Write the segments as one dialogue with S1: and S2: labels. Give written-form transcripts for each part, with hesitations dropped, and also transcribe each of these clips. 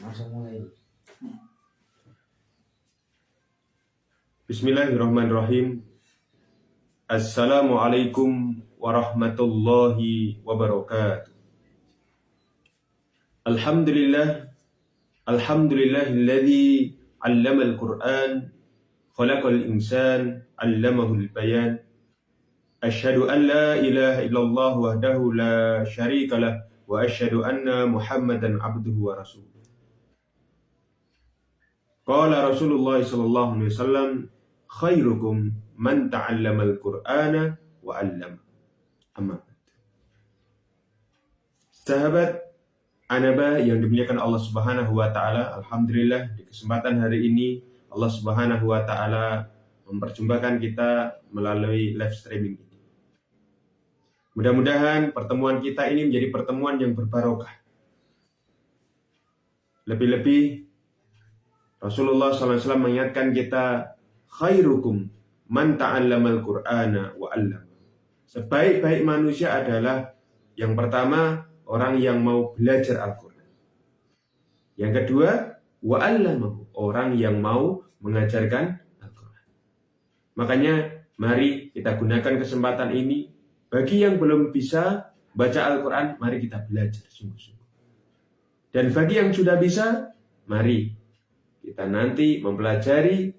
S1: Langsung mulai.
S2: Bismillahirrahmanirrahim. Assalamualaikum warahmatullahi wabarakatuh. Alhamdulillahilladzi 'allamal Qur'an, khalaqal insan, 'allamahul bayan. Asyhadu an la ilaha illallah wahdahu la syarikalah wa asyhadu anna Muhammadan abduhu wa rasuluh. Qala Rasulullah sallallahu alaihi wasallam, khairukum man ta'allamal Qur'ana wa 'allama. Amma. Sahabat Anaba yang dimuliakan Allah Subhanahu wa taala, alhamdulillah di kesempatan hari ini Allah Subhanahu wa taala memperjumpakan kita melalui live streaming ini. Mudah-mudahan pertemuan kita ini menjadi pertemuan yang berbarokah. Lebih-lebih Rasulullah SAW mengingatkan kita, khairukum man ta'allamal Qur'ana wa 'allama. Sebaik-baik manusia adalah yang pertama orang yang mau belajar Al-Qur'an. Yang kedua, wa 'allamahu, orang yang mau mengajarkan Al-Qur'an. Makanya mari kita gunakan kesempatan ini. Bagi yang belum bisa baca Al-Qur'an, mari kita belajar sungguh-sungguh. Dan bagi yang sudah bisa, mari kita nanti mempelajari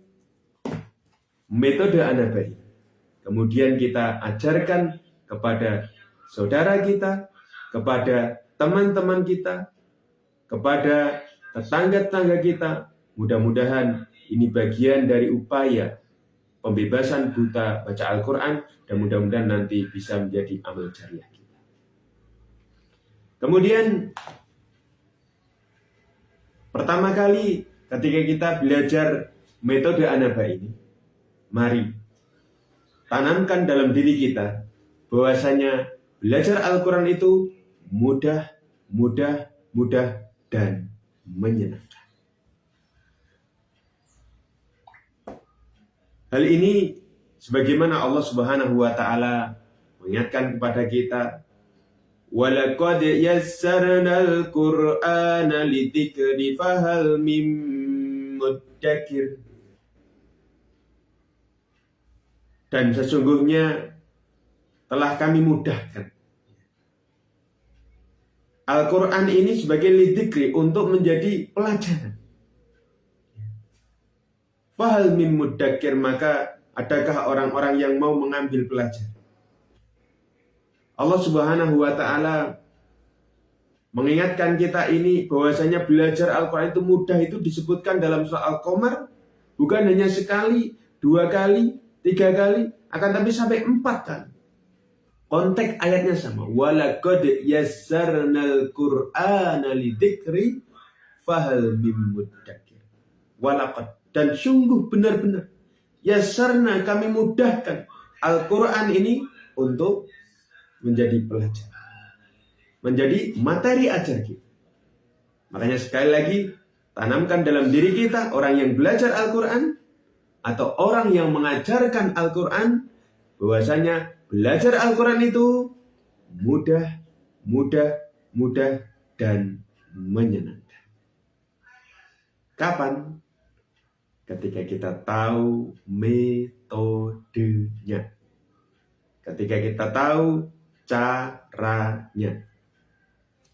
S2: metode Anaba ini. Kemudian kita ajarkan kepada saudara kita, kepada teman-teman kita, kepada tetangga-tetangga kita. Mudah-mudahan ini bagian dari upaya pembebasan buta baca Al-Quran, dan mudah-mudahan nanti bisa menjadi amal jariah kita. Kemudian pertama kali ketika kita belajar metode Anaba ini, mari tanamkan dalam diri kita bahwasanya belajar Al-Quran itu mudah, dan menyenangkan. Hal ini sebagaimana Allah Subhanahu wa taala mengingatkan kepada kita, walaqad yassarnal Qur'ana lidzikri fahal mim muddakir. Dan sesungguhnya telah kami mudahkan Al-Quran ini sebagai lidzikri, untuk menjadi pelajaran. Fahal mim muddakir, maka adakah orang-orang yang mau mengambil pelajaran? Allah Subhanahu wa taala mengingatkan kita ini bahwasanya belajar Al-Quran itu mudah, itu disebutkan dalam surah Al-Qamar bukan hanya sekali, 2 kali, 3 kali, akan tapi sampai 4 kali. Konteks ayatnya sama. Walaqad yassarnal Qur'ana lidzikri fahal mim muddakir. Walaqad, dan sungguh benar-benar, yassarna, kami mudahkan Al-Quran ini untuk menjadi pelajaran, menjadi materi ajar kita. Makanya sekali lagi, tanamkan dalam diri kita, orang yang belajar Al-Quran atau orang yang mengajarkan Al-Quran, bahwasanya belajar Al-Quran itu mudah, dan menyenangkan. Kapan? Ketika kita tahu metodenya, ketika kita tahu caranya.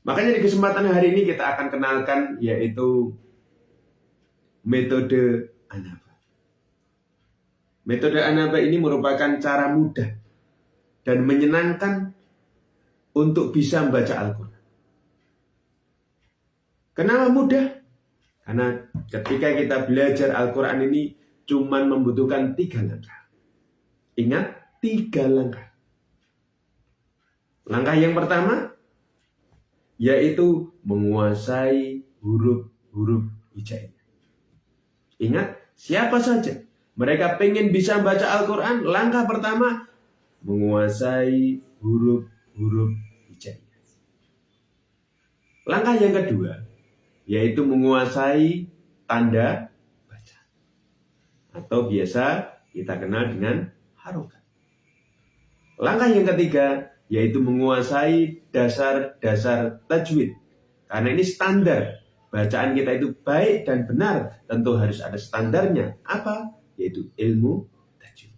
S2: Makanya di kesempatan hari ini kita akan kenalkan, yaitu metode Anaba. Metode Anaba ini merupakan cara mudah dan menyenangkan untuk bisa membaca Al-Quran. Kenapa mudah? Karena ketika kita belajar Al-Quran ini cuma membutuhkan 3 langkah. Ingat, 3 langkah. Langkah yang pertama yaitu menguasai huruf-huruf hijaiyah. Ingat, siapa saja mereka pengen bisa baca Al-Quran, langkah pertama menguasai huruf-huruf hijaiyah. Langkah yang kedua yaitu menguasai tanda baca, atau biasa kita kenal dengan harokat. Langkah yang ketiga yaitu menguasai dasar-dasar tajwid, karena ini standar bacaan kita itu baik dan benar, tentu harus ada standarnya. Apa? Yaitu ilmu tajwid.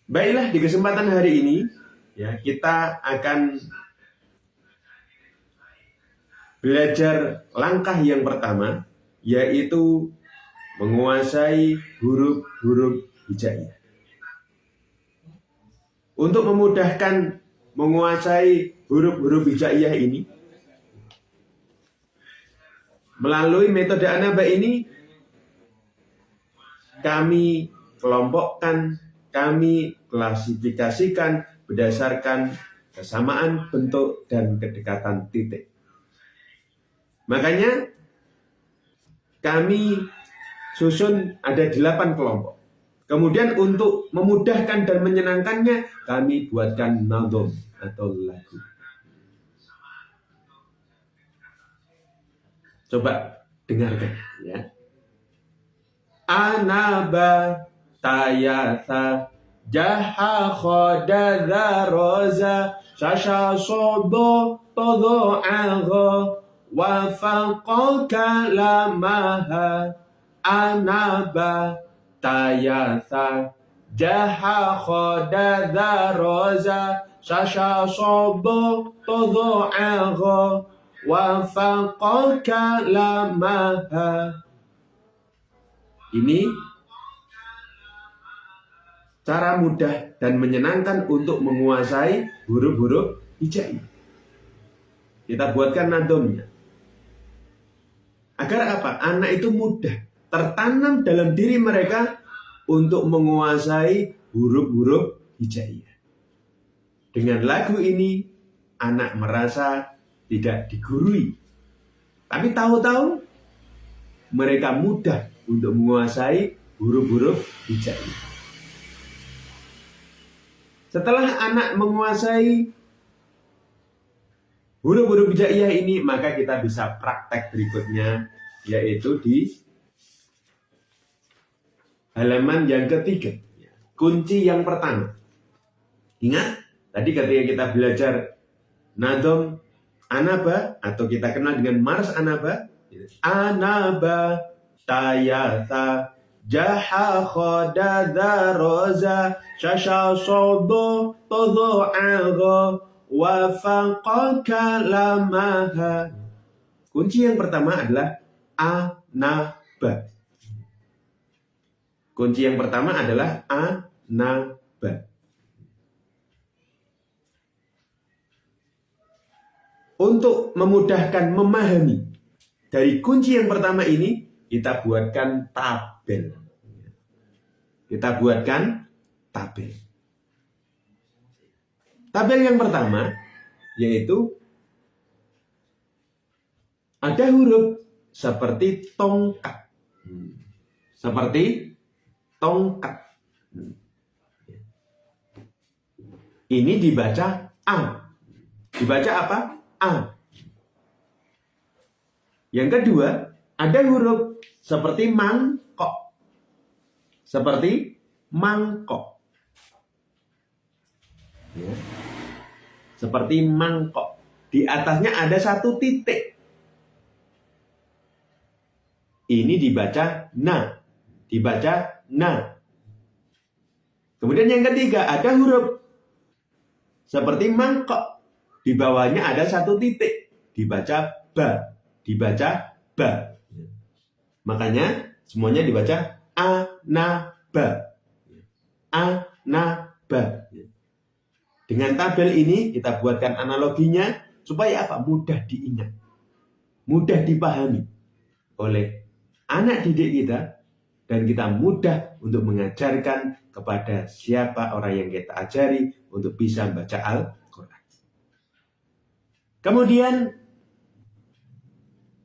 S2: Baiklah, di kesempatan hari ini ya, kita akan belajar langkah yang pertama, yaitu menguasai huruf-huruf hijaiyah. Untuk memudahkan menguasai huruf-huruf hijaiyah ini, melalui metode Anaba ini, kami kelompokkan, kami klasifikasikan berdasarkan kesamaan bentuk dan kedekatan titik. Makanya kami susun ada 8 kelompok. Kemudian untuk memudahkan dan menyenangkannya, kami buatkan nadom atau lagu. Coba dengarkan ya. Anaba tayatha jaha khodadha roza shasha sodo todo agho wafaqaka lamaha. Anaba tayatha jaha khodadha roza shasha sodo todo agho wafaqaka lamaha. Ini cara mudah dan menyenangkan untuk menguasai huruf-huruf hijaiyah. Kita buatkan nadomnya. Agar apa? Anak itu mudah tertanam dalam diri mereka untuk menguasai huruf-huruf hijaiyah. Dengan lagu ini, anak merasa tidak digurui, tapi tahu-tahu mereka mudah untuk menguasai huruf-huruf hijaiyah. Setelah anak menguasai huruf-huruf hijaiyah ini, maka kita bisa praktek berikutnya, yaitu di halaman yang ketiga. Kunci yang pertama. Ingat, tadi ketika kita belajar nadom Anaba, atau kita kenal dengan Mars Anaba. Anaba tayatha jaha khodadha roza shasha sodo todo agho wafaqaka lamaha. Kunci yang pertama adalah Anaba. Kunci yang pertama adalah Anaba. Untuk memudahkan memahami dari kunci yang pertama ini, kita buatkan tabel. Kita buatkan tabel. Tabel yang pertama yaitu ada huruf seperti tongkat. Seperti tongkat. Ini dibaca A. Dibaca apa? A. Yang kedua, ada huruf seperti mangkok. Seperti mangkok. Ya. Seperti mangkok. Di atasnya ada 1 titik. Ini dibaca na. Dibaca na. Kemudian yang ketiga, ada huruf seperti mangkok. Di bawahnya ada 1 titik. Dibaca ba. Dibaca ba. Makanya semuanya dibaca anaba. Anaba. Dengan tabel ini kita buatkan analoginya supaya apa? Mudah diingat. Mudah dipahami oleh anak didik kita, dan kita mudah untuk mengajarkan kepada siapa orang yang kita ajari untuk bisa membaca Al-Quran. Kemudian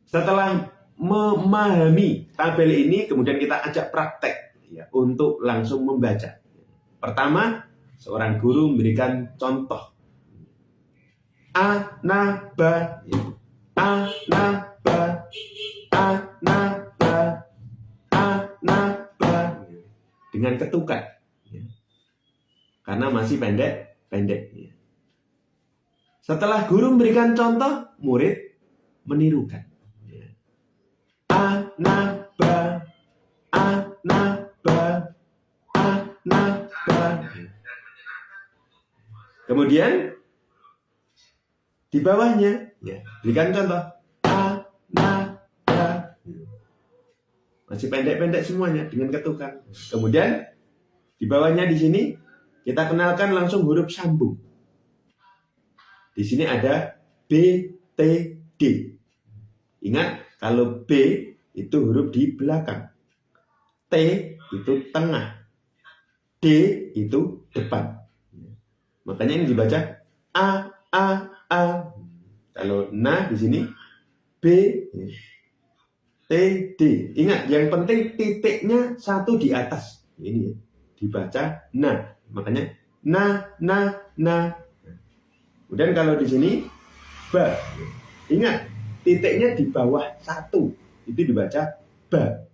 S2: setelah memahami tabel ini, kemudian kita ajak praktek ya, untuk langsung membaca. Pertama, seorang guru memberikan contoh. Anaba, anaba, anaba, anaba, dengan ketukan, ya. Karena masih pendek. Ya. Setelah guru memberikan contoh, murid menirukan. Ya. Anaba, anaba, anaba. Kemudian di bawahnya, ya, berikan contoh. Anaba. Masih pendek-pendek semuanya dengan ketukan. Kemudian di bawahnya di sini kita kenalkan langsung huruf sambung. Di sini ada B, T, D. Ingat, kalau B itu huruf di belakang, T itu tengah, D itu depan. Makanya ini dibaca A, A, A. Kalau na di sini B, T, D. Ingat, yang penting titiknya satu di atas. Ini dibaca na. Makanya na, na, na. Kemudian kalau di sini ba. Ingat, titiknya di bawah satu. Itu dibaca ba.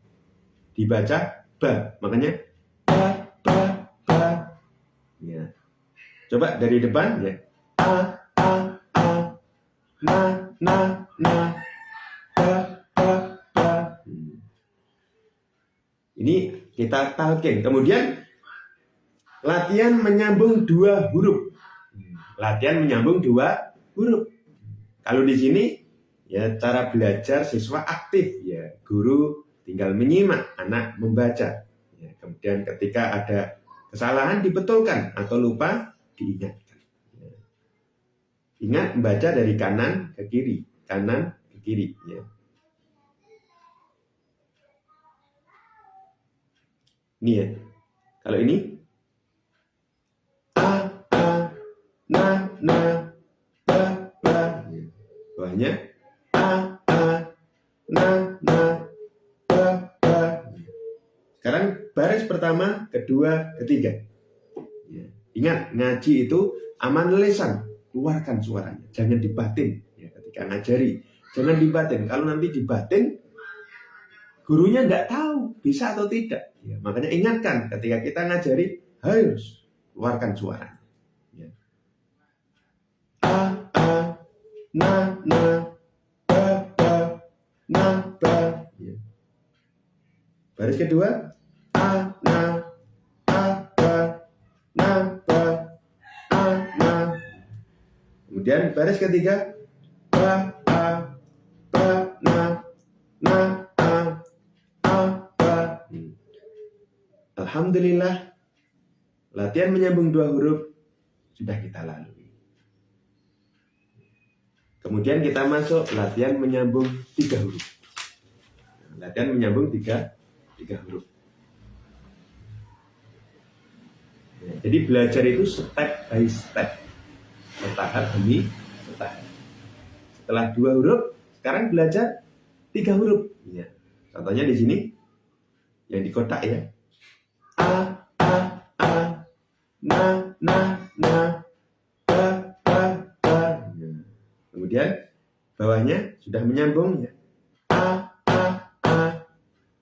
S2: Dibaca ba. Makanya ba, ba, ba. Ya. Coba dari depan ya. A, na, na, na. Ba, ba, ba. Ini kita talqin. Kemudian latihan menyambung dua huruf. Latihan menyambung dua huruf. Kalau di sini ya cara belajar siswa aktif ya, guru tinggal menyimak, anak membaca. Ya, kemudian ketika ada kesalahan dibetulkan atau lupa diingatkan. Ya. Ingat membaca dari kanan ke kiri, kanan ke kiri. Ya. Ini ya. Kalau ini na, ba, ba. Bawahnya na, ba, ba. Sekarang baris pertama, kedua, ketiga. Ya. Ingat, ngaji itu aman lesan, keluarkan suaranya, jangan dibatin. Ya, ketika ngajari, jangan dibatin. Kalau nanti dibatin, gurunya tidak tahu bisa atau tidak. Ya, makanya ingatkan ketika kita ngajari harus keluarkan suaranya. Na, ba, ba, na, ba. Ya. Baris kedua, na, ba, na, ba, na. Kemudian baris ketiga, ba, na, ba. Alhamdulillah, latihan menyambung dua huruf sudah kita lalui. Kemudian kita masuk latihan menyambung tiga huruf. Latihan menyambung tiga huruf. Ya, jadi belajar itu step by step, bertahap demi bertahap. Setelah dua huruf, sekarang belajar tiga huruf. Ya. Contohnya di sini, yang di kotak ya. A, na, kemudian bawahnya sudah menyambung ya.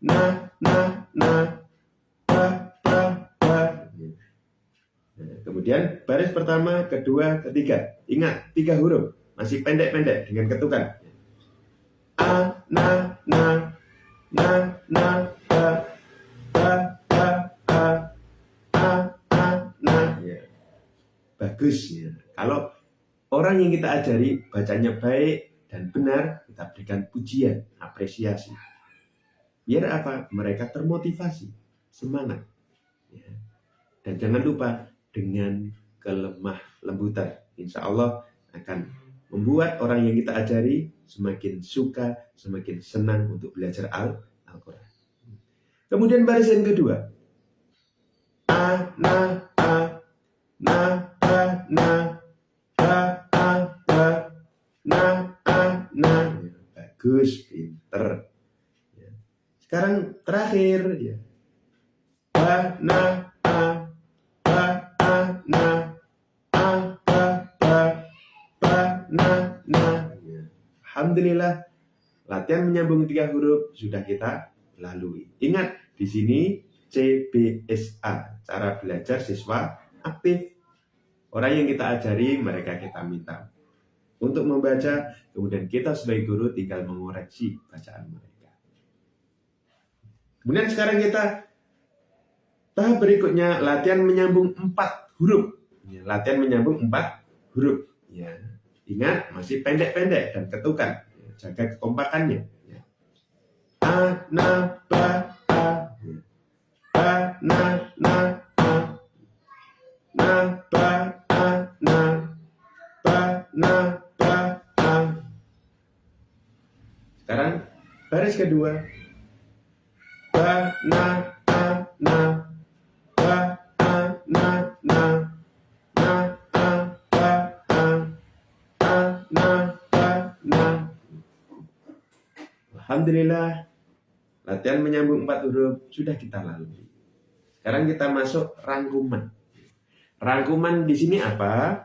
S2: Na, ba. Kemudian baris pertama, kedua, ketiga. Ingat, tiga huruf. Masih pendek-pendek dengan ketukan. Na, ba. Ya. Bagus ya. Kalau orang yang kita ajari bacanya baik dan benar, kita berikan pujian, apresiasi. Biar apa? Mereka termotivasi, semangat. Ya. Dan jangan lupa dengan kelemah lembutan. Insya Allah akan membuat orang yang kita ajari semakin suka, semakin senang untuk belajar Al-Quran. Kemudian baris yang kedua. Bagus, pinter. Ya. Sekarang terakhir ya. Ba, na, ya. Alhamdulillah, latihan menyambung tiga huruf sudah kita lalui. Ingat, di sini CBSA, cara belajar siswa aktif. Orang yang kita ajari, mereka kita minta untuk membaca, kemudian kita sebagai guru tinggal mengoreksi bacaan mereka. Kemudian sekarang kita tahap berikutnya latihan menyambung 4 huruf. Ya, latihan menyambung 4 huruf. Ya. Ingat, masih pendek-pendek dan ketukan. Ya, jaga kekompakannya. Ya. A, na, ba, a. Ya. Ba, na, a. Na, ba, a, na. Ba, na, ba, a. Sekarang baris kedua. Ba, na, a, na. Ba, a, na, na. Na, a, ba, a. A, na, ba, na. Alhamdulillah, latihan menyambung 4 huruf sudah kita lalui. Sekarang kita masuk rangkuman. Rangkuman di sini apa?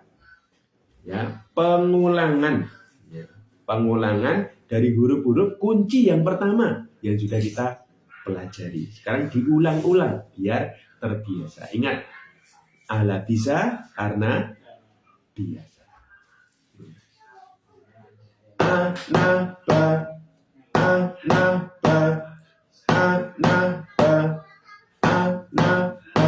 S2: Ya, pengulangan. Ya, pengulangan dari huruf-huruf kunci yang pertama yang sudah kita pelajari. Sekarang diulang-ulang biar terbiasa. Ingat, ala bisa karena biasa. A, na, ba. A, na, ba. A, na, ba. A, na, ba.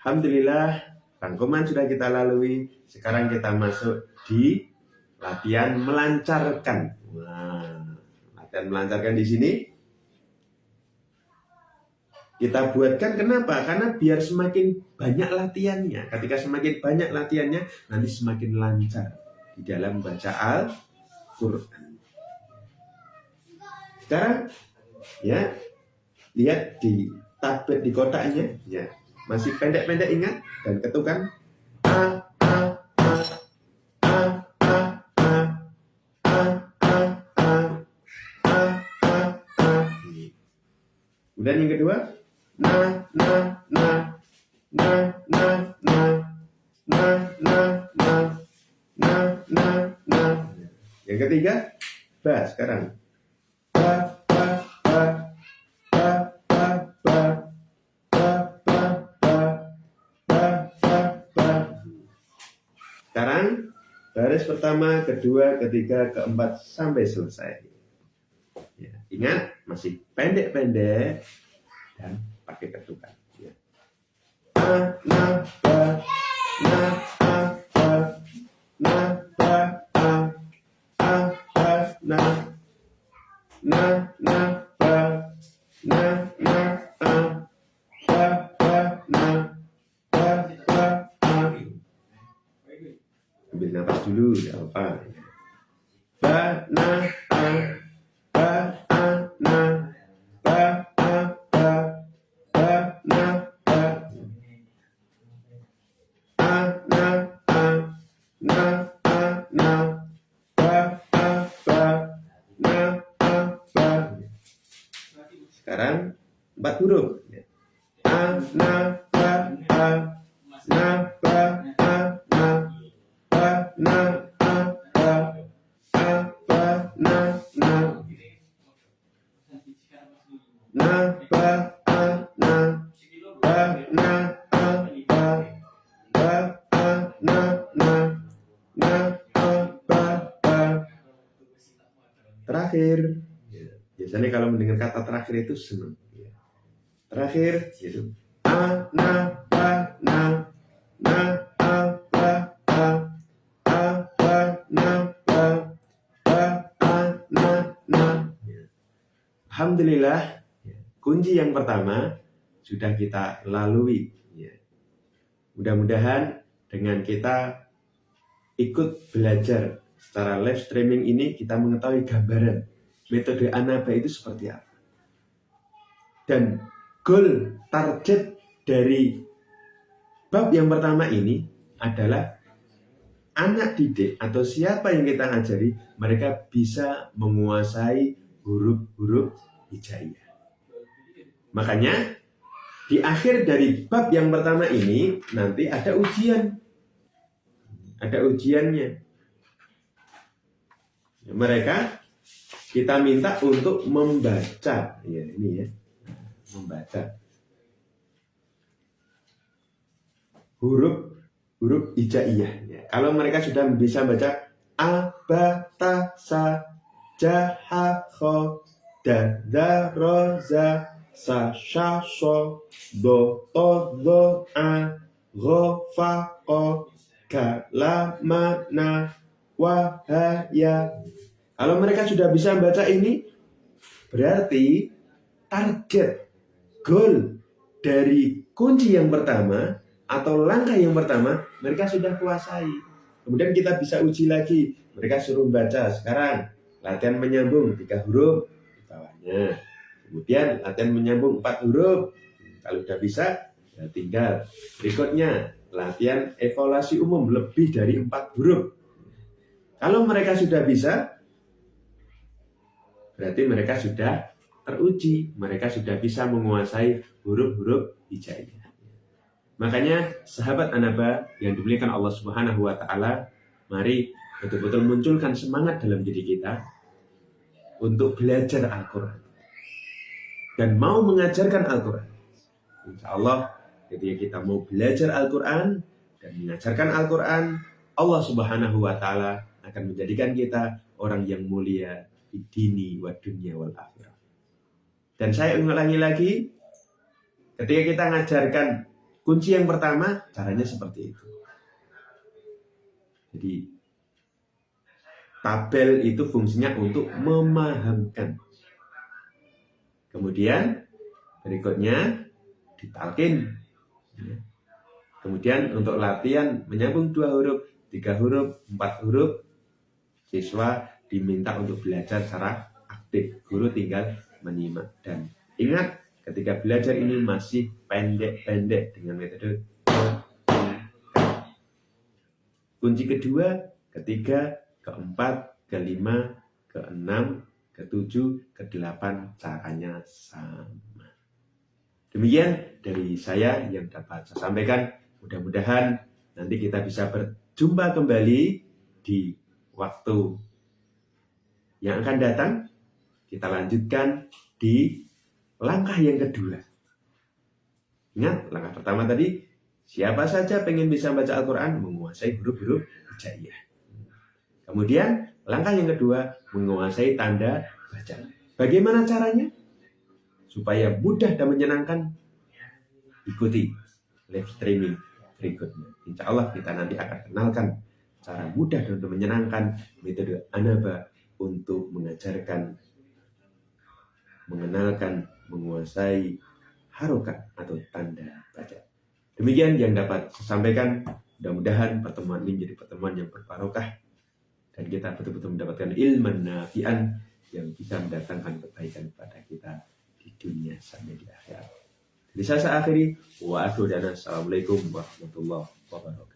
S2: Alhamdulillah, rangkuman sudah kita lalui. Sekarang kita masuk di latihan melancarkan. Nah, latihan melancarkan di sini kita buatkan, kenapa? Karena biar semakin banyak latihannya. Ketika semakin banyak latihannya, nanti semakin lancar di dalam baca Al-Quran. Sekarang, ya, lihat di tablet di kotaknya, ya, masih pendek-pendek, ingat, dan ketukan. A, a, a, a, a, a, a, a, a, a, a. Kemudian yang kedua, na, na, na, na, na, na, na, na, na, na, na, na. Yang ketiga, ba. Sekarang ba, ba, ba, ba, ba, ba, ba, ba, ba, ba, ba, ba. Sekarang baris pertama, kedua, ketiga, keempat sampai selesai. Ya, ingat, masih pendek-pendek dan pakai ketukan. Ya. A, na, ba, na, a, ba, na, ba, a, ba, na, na, na, ba, na, na, a, ba, na, ba, a. Ambil nafas dulu, ya apa? Ba, na, a, ba, a, na, ba, a, ba, ba, na, ba. A, na, a, na, a, na, ba, a, ba, na, a, ba. Sekarang 4 huruf. A, na, ba, a, na, ba, a, na, ba, na, a, ba, a, ba, na, na, na, ba, a, na, ba, na, a, ba, ba, a, na, na, na, a, ba, ba. Terakhir, biasanya kalau mendengar kata terakhir itu senang. Terakhir, yaitu a, na, ba, na, na, a, ba, a, a, ba, na, ba, ba, a, na, na. Alhamdulillah, kunci yang pertama sudah kita lalui. Mudah-mudahan dengan kita ikut belajar secara live streaming ini, kita mengetahui gambaran metode Anaba itu seperti apa. Dan goal target dari bab yang pertama ini adalah anak didik atau siapa yang kita ajari, mereka bisa menguasai huruf-huruf hijaiyah. Makanya di akhir dari bab yang pertama ini nanti ada ujian. Ada ujiannya. Mereka kita minta untuk membaca, ya ini ya, membaca huruf huruf hijaiyah. Ya. Kalau mereka sudah bisa baca a, ba, ta, sa, ja, ha, kho, da, da, ro, za, sa, sha, so, do, to, do, a, ro, fa, ko, ka, la, ma, na, wa, ha, ya. Kalau mereka sudah bisa baca ini, berarti target, goal dari kunci yang pertama atau langkah yang pertama mereka sudah kuasai. Kemudian kita bisa uji lagi. Mereka suruh baca sekarang latihan menyambung 3 huruf di bawahnya. Kemudian latihan menyambung 4 huruf. Kalau sudah bisa, ya tinggal. Berikutnya latihan evaluasi umum lebih dari 4 huruf. Kalau mereka sudah bisa, berarti mereka sudah teruji, mereka sudah bisa menguasai huruf-huruf hijaiyah. Makanya sahabat Anaba yang dimuliakan Allah Subhanahu wa taala, mari betul-betul munculkan semangat dalam diri kita untuk belajar Al-Qur'an dan mau mengajarkan Al-Qur'an. Insya Allah ketika kita mau belajar Al-Qur'an dan mengajarkan Al-Qur'an, Allah Subhanahu wa taala akan menjadikan kita orang yang mulia di dini wa dunya wal akhirah. Dan saya ulangi lagi, ketika kita mengajarkan kunci yang pertama, caranya seperti itu. Jadi, tabel itu fungsinya untuk memahamkan. Kemudian, berikutnya, ditalkin. Kemudian, untuk latihan menyambung 2 huruf, 3 huruf, 4 huruf, siswa diminta untuk belajar secara aktif. Guru tinggal menyimak. Dan ingat, ketika belajar ini masih pendek-pendek dengan metode kunci kedua, ketiga, keempat, kelima, keenam, ketujuh, kedelapan, caranya sama. Demikian dari saya yang dapat saya sampaikan. Mudah-mudahan nanti kita bisa berjumpa kembali di waktu yang akan datang. Kita lanjutkan di langkah yang kedua. Ingat, langkah pertama tadi, siapa saja pengen bisa baca Al-Quran, menguasai huruf-huruf hijaiyah. Kemudian, langkah yang kedua, menguasai tanda baca. Bagaimana caranya? Supaya mudah dan menyenangkan, ikuti live streaming berikutnya. Insya Allah kita nanti akan kenalkan cara mudah dan menyenangkan metode Anaba untuk mengenalkan, menguasai harokat atau tanda baca. Demikian yang dapat saya sampaikan. Mudah-mudahan pertemuan ini menjadi pertemuan yang berbarokah dan kita betul-betul mendapatkan ilmu nafi'an yang bisa mendatangkan kebaikan kepada kita di dunia sampai di akhirat. Jadi saya akhiri. Assalamualaikum warahmatullahi wabarakatuh.